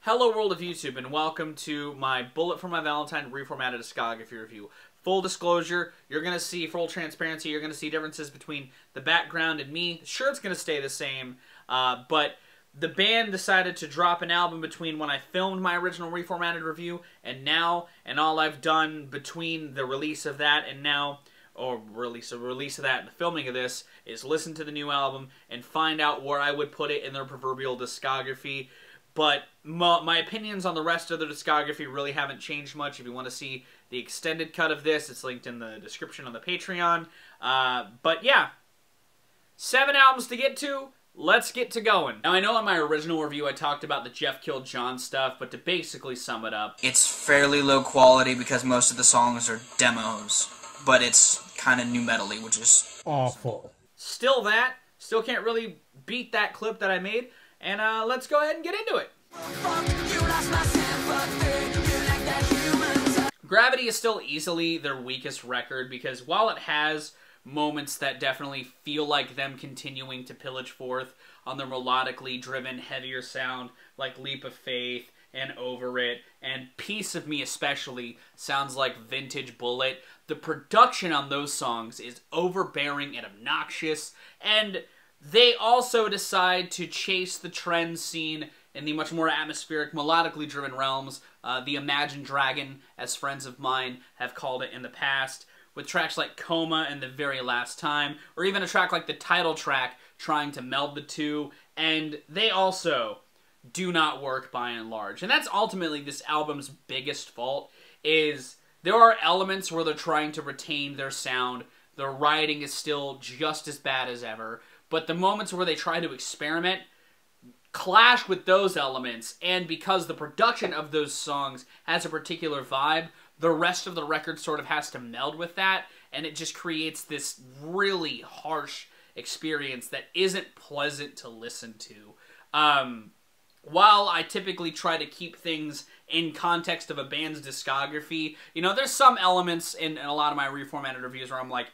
Hello world of YouTube, and welcome to my Bullet For My Valentine Reformatted Discography review. Full disclosure, you're going to see, full transparency, you're going to see differences between the background and me. Sure, it's going to stay the same, but the band decided to drop an album between when I filmed my original Reformatted review and now, and all I've done between the release of that and now, or release of that and the filming of this, is listen to the new album and find out where I would put it in their proverbial discography. But my opinions on the rest of the discography really haven't changed much. If you want to see the extended cut of this, it's linked in the description on the Patreon. But yeah, 7 albums to get to. Let's get to going. Now, I know in my original review I talked about the Jeff Killed John stuff, but to basically sum it up, it's fairly low quality because most of the songs are demos, but it's kind of new metal-y, which is awful. Still can't really beat that clip that I made. And let's go ahead and get into it. Gravity is still easily their weakest record because while it has moments that definitely feel like them continuing to pillage forth on the melodically driven, heavier sound like Leap of Faith and Over It, and Piece of Me especially sounds like vintage Bullet, the production on those songs is overbearing and obnoxious, and they also decide to chase the trend scene in the much more atmospheric, melodically driven realms, the Imagine Dragon, as friends of mine have called it in the past, with tracks like Coma and The Very Last Time, or even a track like the title track, trying to meld the two, and they also do not work by and large. And that's ultimately this album's biggest fault, is there are elements where they're trying to retain their sound, the writing is still just as bad as ever, but the moments where they try to experiment clash with those elements, and because the production of those songs has a particular vibe, the rest of the record sort of has to meld with that, and it just creates this really harsh experience that isn't pleasant to listen to. While I typically try to keep things in context of a band's discography, you know, there's some elements in a lot of my reformatted reviews where I'm like,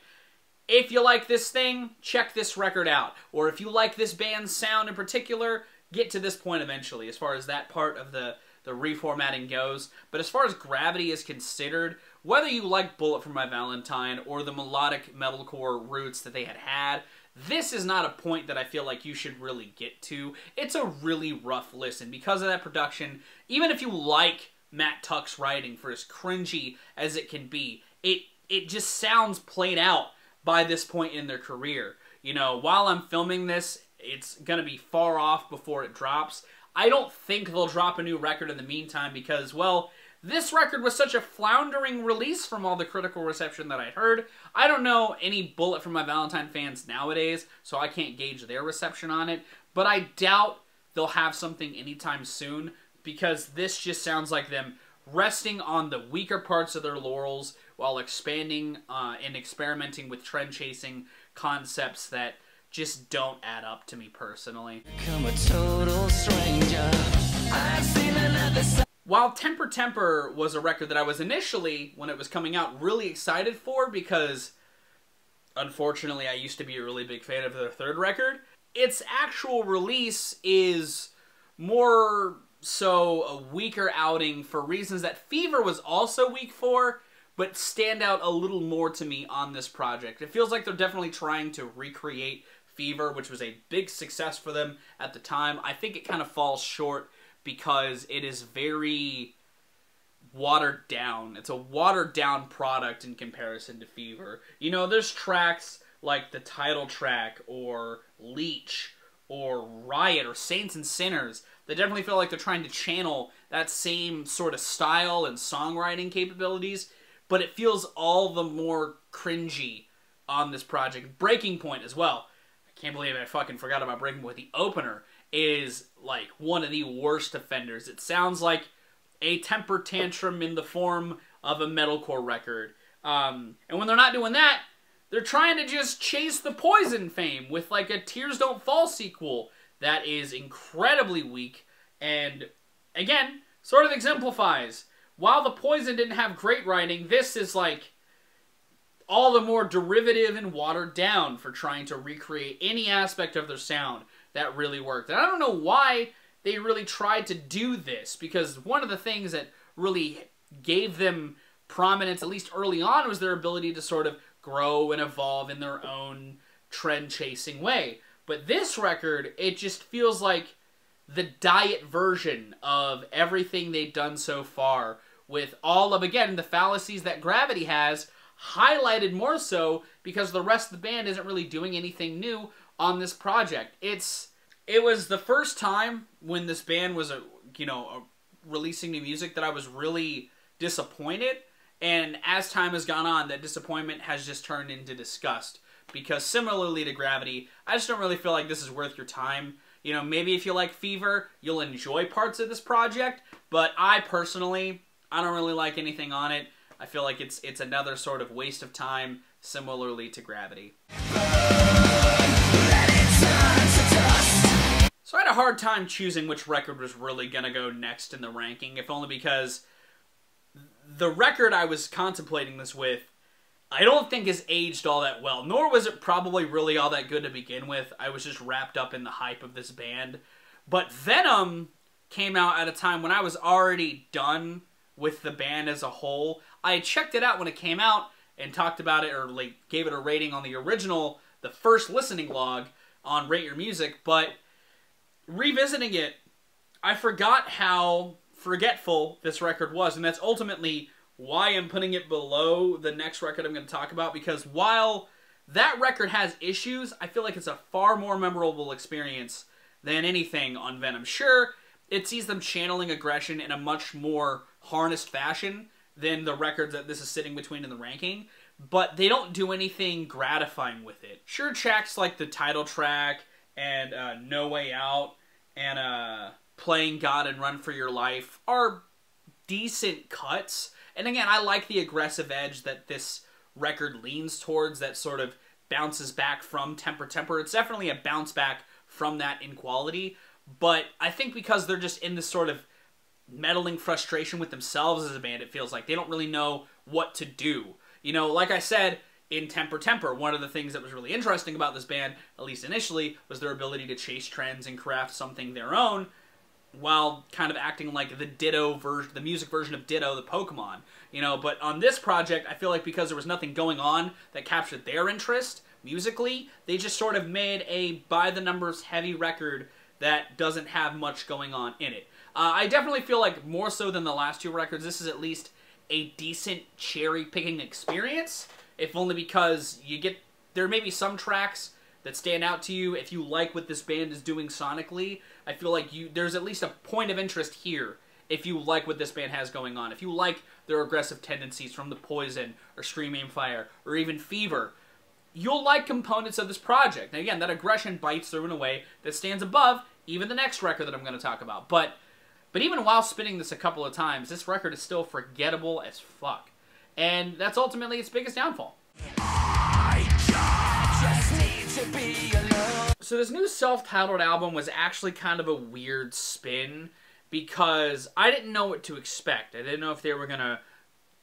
if you like this thing, check this record out. Or if you like this band's sound in particular, get to this point eventually, as far as that part of the reformatting goes. But as far as Gravity is considered, whether you like Bullet For My Valentine or the melodic metalcore roots that they had, this is not a point that I feel like you should really get to. It's a really rough listen. Because of that production, even if you like Matt Tuck's writing, for as cringy as it can be, it just sounds played out by this point in their career. You know, while I'm filming this, it's gonna be far off before it drops. I don't think they'll drop a new record in the meantime because, well, this record was such a floundering release from all the critical reception that I'd heard. I don't know any Bullet For My Valentine fans nowadays, so I can't gauge their reception on it, but I doubt they'll have something anytime soon because this just sounds like them resting on the weaker parts of their laurels while expanding and experimenting with trend-chasing concepts that just don't add up to me personally. A total stranger. I've seen another side. While Temper Temper was a record that I was initially, when it was coming out, really excited for because, unfortunately, I used to be a really big fan of their third record, its actual release is more so a weaker outing for reasons that Fever was also weak for, but stand out a little more to me on this project. It feels like they're definitely trying to recreate Fever, which was a big success for them at the time. I think it kind of falls short because it is very watered down. It's a watered down product in comparison to Fever. You know, there's tracks like the title track or Leech or Riot or Saints and Sinners that definitely feel like they're trying to channel that same sort of style and songwriting capabilities, but it feels all the more cringy on this project. Breaking Point as well. I can't believe I fucking forgot about Breaking Point. The opener is like one of the worst offenders. It sounds like a temper tantrum in the form of a metalcore record. And when they're not doing that, they're trying to just chase the Poison fame with like a Tears Don't Fall sequel that is incredibly weak and, again, sort of exemplifies. While the Poison didn't have great writing, this is like all the more derivative and watered down for trying to recreate any aspect of their sound that really worked. And I don't know why they really tried to do this, because one of the things that really gave them prominence, at least early on, was their ability to sort of grow and evolve in their own trend-chasing way. But this record, it just feels like the diet version of everything they've done so far, with all of, again, the fallacies that Gravity has, highlighted more so because the rest of the band isn't really doing anything new on this project. It was the first time when this band was releasing new music that I was really disappointed, and as time has gone on, that disappointment has just turned into disgust, because similarly to Gravity, I just don't really feel like this is worth your time. You know, maybe if you like Fever, you'll enjoy parts of this project, but I personally, I don't really like anything on it. I feel like it's another sort of waste of time, similarly to Gravity. So I had a hard time choosing which record was really going to go next in the ranking, if only because the record I was contemplating this with, I don't think has aged all that well, nor was it probably really all that good to begin with. I was just wrapped up in the hype of this band. But Venom came out at a time when I was already done with the band as a whole. I had checked it out when it came out and talked about it, or like gave it a rating on the original, the first listening log on Rate Your Music, but revisiting it, I forgot how forgetful this record was, and that's ultimately why I'm putting it below the next record I'm going to talk about, because while that record has issues, I feel like it's a far more memorable experience than anything on Venom. Sure, it sees them channeling aggression in a much more harnessed fashion than the records that this is sitting between in the ranking, but they don't do anything gratifying with it. Sure, tracks like the title track and No Way Out and Playing God and Run For Your Life are decent cuts, and again, I like the aggressive edge that this record leans towards, that sort of bounces back from Temper Temper. It's definitely a bounce back from that in quality, but I think because they're just in this sort of meddling frustration with themselves as a band, it feels like they don't really know what to do. You know, like I said, in Temper Temper, one of the things that was really interesting about this band, at least initially, was their ability to chase trends and craft something their own, while kind of acting like the Ditto version, the music version of Ditto, the Pokemon. You know, but on this project, I feel like because there was nothing going on that captured their interest musically, they just sort of made a by-the-numbers heavy record that doesn't have much going on in it. I definitely feel like more so than the last two records, this is at least a decent cherry-picking experience, if only because there may be some tracks that stand out to you if you like what this band is doing sonically. I feel like there's at least a point of interest here if you like what this band has going on. If you like their aggressive tendencies from the Poison or Scream Aim Fire or even Fever, you'll like components of this project. And again, that aggression bites through in a way that stands above even the next record that I'm going to talk about. But even while spinning this a couple of times, this record is still forgettable as fuck. And that's ultimately its biggest downfall. So this new self-titled album was actually kind of a weird spin, because I didn't know what to expect. I didn't know if they were going to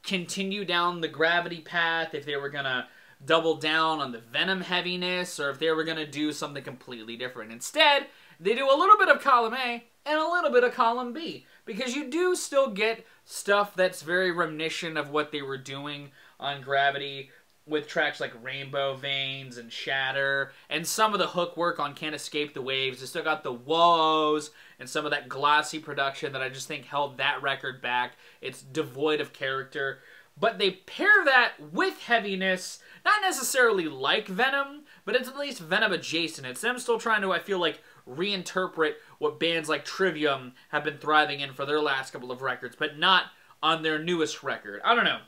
continue down the Gravity path, if they were going to double down on the Venom heaviness, or if they were going to do something completely different. Instead, they do a little bit of column A and a little bit of column B, because you do still get stuff that's very reminiscent of what they were doing on Gravity, with tracks like Rainbow Veins and Shatter, and some of the hook work on Can't Escape the Waves. They still got the whoas and some of that glossy production that I just think held that record back. It's devoid of character. But they pair that with heaviness, not necessarily like Venom, but it's at least Venom adjacent. It's them still trying to, I feel like, reinterpret what bands like Trivium have been thriving in for their last couple of records, but not on their newest record. I don't know.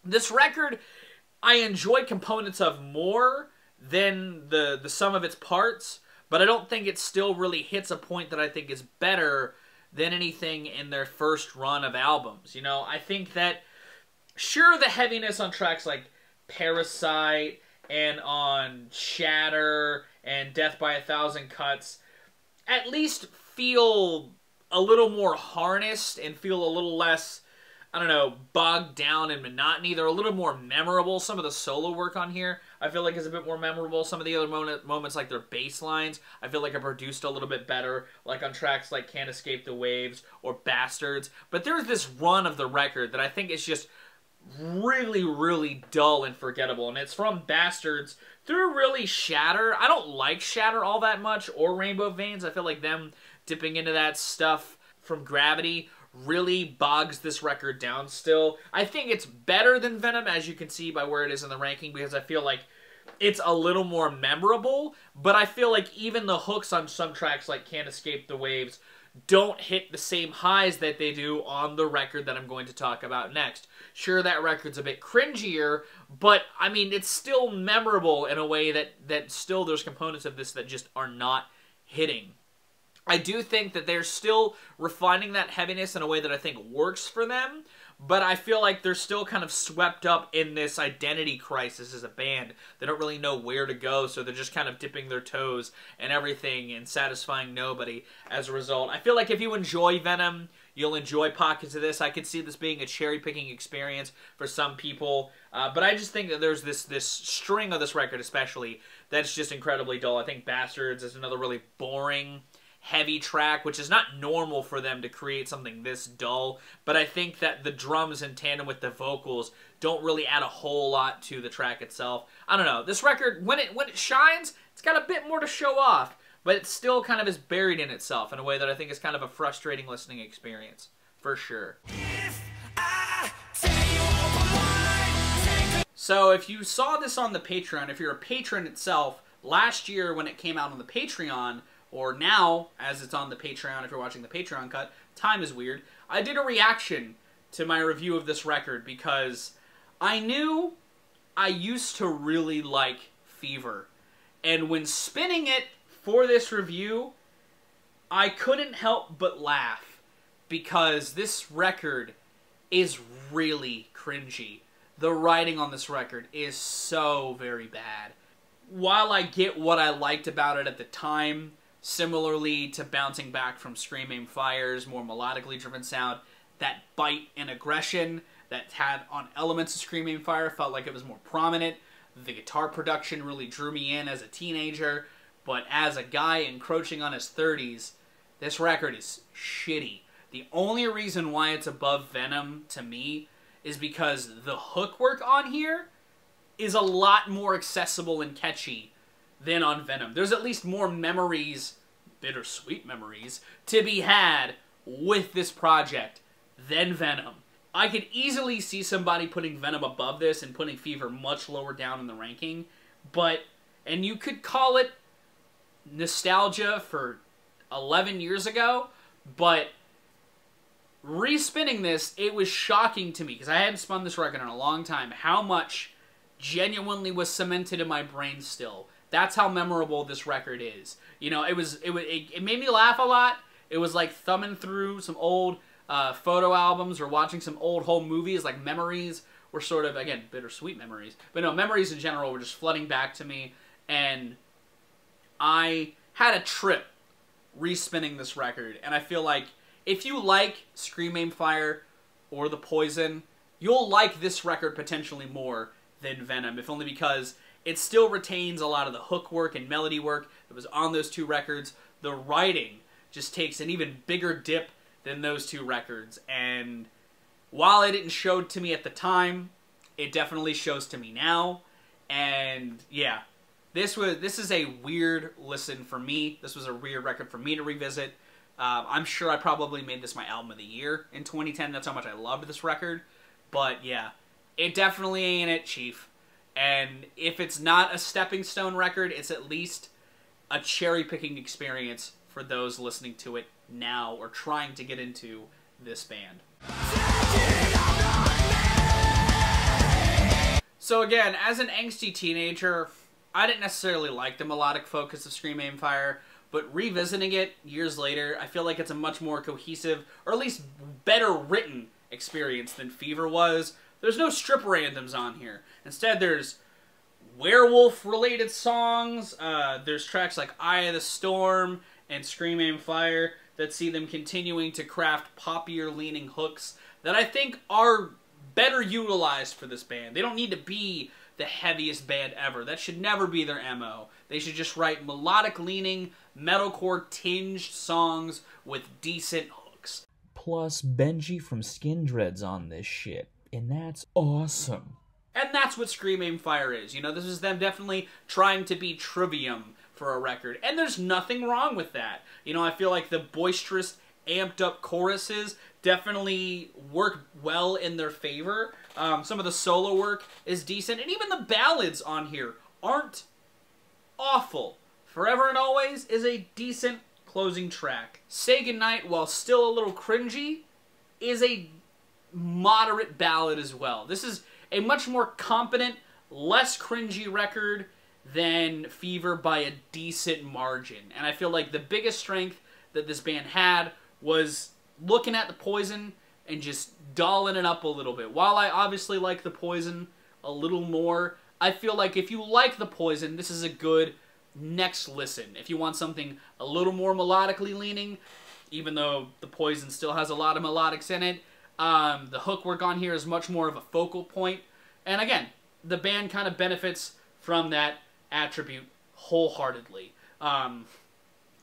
This record, I enjoy components of more than the sum of its parts, but I don't think it still really hits a point that I think is better than anything in their first run of albums. You know, I think that, sure, the heaviness on tracks like Parasite and on Shatter and Death by a Thousand Cuts at least feel a little more harnessed and feel a little less, I don't know, bogged down in monotony. They're a little more memorable. Some of the solo work on here I feel like is a bit more memorable. Some of the other moments, like their bass lines, I feel like are produced a little bit better, like on tracks like Can't Escape the Waves or Bastards. But there's this run of the record that I think is just really, really dull and forgettable. And it's from Bastards through really Shatter. I don't like Shatter all that much, or Rainbow Veins. I feel like them dipping into that stuff from Gravity really bogs this record down still. I think it's better than Venom, as you can see by where it is in the ranking, because I feel like it's a little more memorable, but I feel like even the hooks on some tracks like Can't Escape the Waves don't hit the same highs that they do on the record that I'm going to talk about next. Sure, that record's a bit cringier, but, I mean, it's still memorable in a way that still there's components of this that just are not hitting. I do think that they're still refining that heaviness in a way that I think works for them, but I feel like they're still kind of swept up in this identity crisis as a band. They don't really know where to go, so they're just kind of dipping their toes and everything and satisfying nobody as a result. I feel like if you enjoy Venom, you'll enjoy pockets of this. I could see this being a cherry-picking experience for some people, but I just think that there's this string of this record especially that's just incredibly dull. I think Bastards is another really boring, heavy track, which is not normal for them to create something this dull, but I think that the drums in tandem with the vocals don't really add a whole lot to the track itself. I don't know. This record, when it shines, it's got a bit more to show off, but it still kind of is buried in itself in a way that I think is kind of a frustrating listening experience, for sure. So if you saw this on the Patreon, if you're a patron itself, last year when it came out on the Patreon, or now, as it's on the Patreon, if you're watching the Patreon cut, time is weird, I did a reaction to my review of this record because I knew I used to really like Fever. And when spinning it for this review, I couldn't help but laugh because this record is really cringy. The writing on this record is so very bad. While I get what I liked about it at the time, similarly to bouncing back from Scream Aim Fire's more melodically driven sound, that bite and aggression that had on elements of Scream Aim Fire felt like it was more prominent. The guitar production really drew me in as a teenager, but as a guy encroaching on his 30s, this record is shitty. The only reason why it's above Venom to me is because the hook work on here is a lot more accessible and catchy than on Venom. There's at least more memories, bittersweet memories, to be had with this project than Venom. I could easily see somebody putting Venom above this and putting Fever much lower down in the ranking, but, and you could call it nostalgia for 11 years ago, but respinning this, it was shocking to me, because I hadn't spun this record in a long time, how much genuinely was cemented in my brain still. That's how memorable this record is. You know, it made me laugh a lot. It was like thumbing through some old photo albums or watching some old home movies, like memories were sort of, again, bittersweet memories. But no, memories in general were just flooding back to me, and I had a trip respinning this record, and I feel like if you like Scream Aim Fire or The Poison, you'll like this record potentially more than Venom, if only because it still retains a lot of the hook work and melody work that was on those two records. The writing just takes an even bigger dip than those two records, and while it didn't show to me at the time, it definitely shows to me now. And yeah, this is a weird listen for me. This was a weird record for me to revisit. I'm sure I probably made this my album of the year in 2010. That's how much I loved this record. But yeah, it definitely ain't it, Chief. And if it's not a stepping stone record, it's at least a cherry-picking experience for those listening to it now or trying to get into this band. So again, as an angsty teenager, I didn't necessarily like the melodic focus of Scream Aim Fire, but revisiting it years later, I feel like it's a much more cohesive, or at least better written experience than Fever was. There's no stripper anthems on here. Instead, there's werewolf-related songs. There's tracks like Eye of the Storm and Scream Aim Fire that see them continuing to craft poppier-leaning hooks that I think are better utilized for this band. They don't need to be the heaviest band ever. That should never be their MO. They should just write melodic-leaning, metalcore-tinged songs with decent hooks. Plus Benji from Skin Dread's on this shit, and that's awesome. And that's what Scream Aim Fire is. You know, this is them definitely trying to be Trivium for a record. And there's nothing wrong with that. You know, I feel like the boisterous, amped-up choruses definitely work well in their favor. Some of the solo work is decent. And even the ballads on here aren't awful. Forever and Always is a decent closing track. Say Goodnight, while still a little cringy, is a moderate ballad as well. This is a much more competent, less cringy record than Fever by a decent margin. And I feel like the biggest strength that this band had was looking at the Poison and just dolling it up a little bit. While I obviously like the Poison a little more, I feel like if you like the Poison, this is a good next listen. If you want something a little more melodically leaning, even though the Poison still has a lot of melodics in it, the hook work on here is much more of a focal point. And again, the band kind of benefits from that attribute wholeheartedly.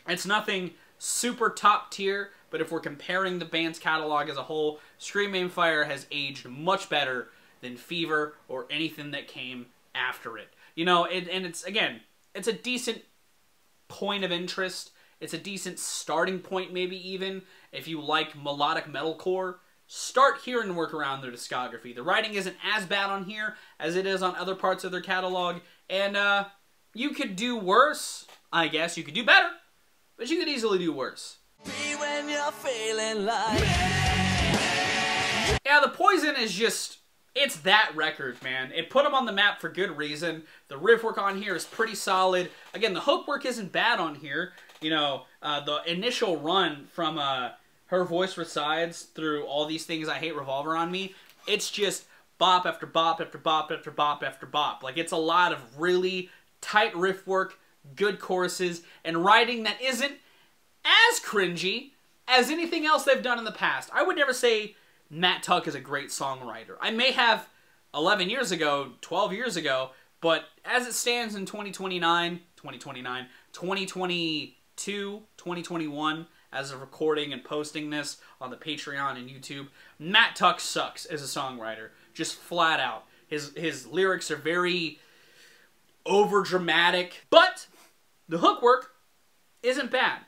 It's nothing super top tier, but if we're comparing the band's catalog as a whole, Scream Aim Fire has aged much better than Fever or anything that came after it. You know, and it's, again, it's a decent point of interest. It's a decent starting point, maybe even. If you like melodic metalcore, start here and work around their discography. The writing isn't as bad on here as it is on other parts of their catalog, and you could do worse, I guess. You could do better, but you could easily do worse. When you're feeling like... Yeah, the Poison is just... It's that record, man. It put them on the map for good reason. The riff work on here is pretty solid. Again, the hook work isn't bad on here. You know, the initial run from Her Voice Resides through All These Things I Hate Revolver on Me, it's just bop after bop after bop after bop after bop. Like, it's a lot of really tight riff work, good choruses, and writing that isn't as cringy as anything else they've done in the past. I would never say Matt Tuck is a great songwriter. I may have 11 years ago, 12 years ago, but as it stands in 2022, 2021, as of recording and posting this on the Patreon and YouTube, Matt Tuck sucks as a songwriter. Just flat out. His lyrics are very over-dramatic, but the hook work isn't bad.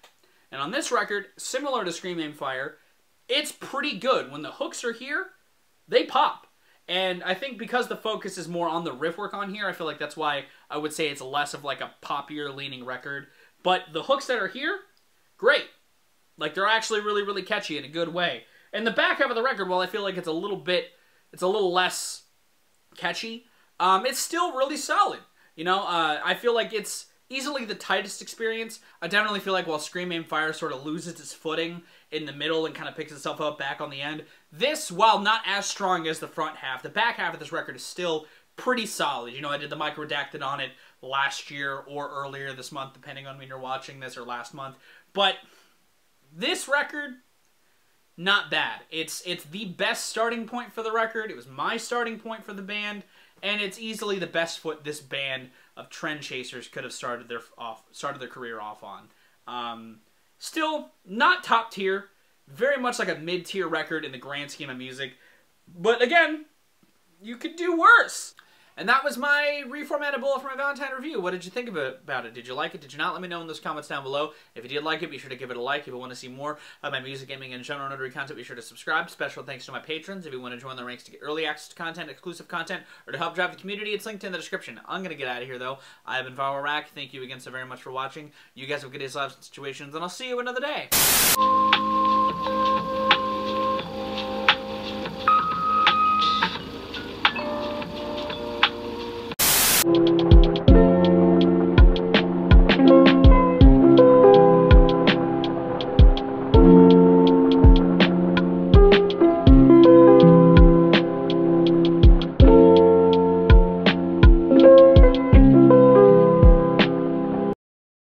And on this record, similar to Scream Aim Fire, it's pretty good. When the hooks are here, they pop. And I think because the focus is more on the riff work on here, I feel like that's why I would say it's less of like a poppier leaning record. But the hooks that are here, great. Like, they're actually really, really catchy in a good way. And the back half of the record, while I feel like it's a little less catchy, it's still really solid. You know, I feel like it's easily the tightest experience. I definitely feel like while Scream Aim Fire sort of loses its footing in the middle and kind of picks itself up back on the end, this, while not as strong as the front half, the back half of this record is still pretty solid. You know, I did the micro redacted on it last year or earlier this month, depending on when you're watching this, or last month. But this record, not bad. It's the best starting point for the record. It was my starting point for the band, and it's easily the best foot this band of trend chasers could have started their career off on. Still not top tier, very much like a mid-tier record in the grand scheme of music. But again, you could do worse. And that was my reformatted Bullet For My Valentine review. What did you think about it? Did you like it? Did you not? Let me know in those comments down below. If you did like it, be sure to give it a like. If you want to see more of my music, gaming, and genre notary content, be sure to subscribe. Special thanks to my patrons. If you want to join the ranks to get early access to content, exclusive content, or to help drive the community, it's linked in the description. I'm going to get out of here, though. I've been Viral Rack. Thank you again so very much for watching. You guys have good days, lives, and situations, and I'll see you another day.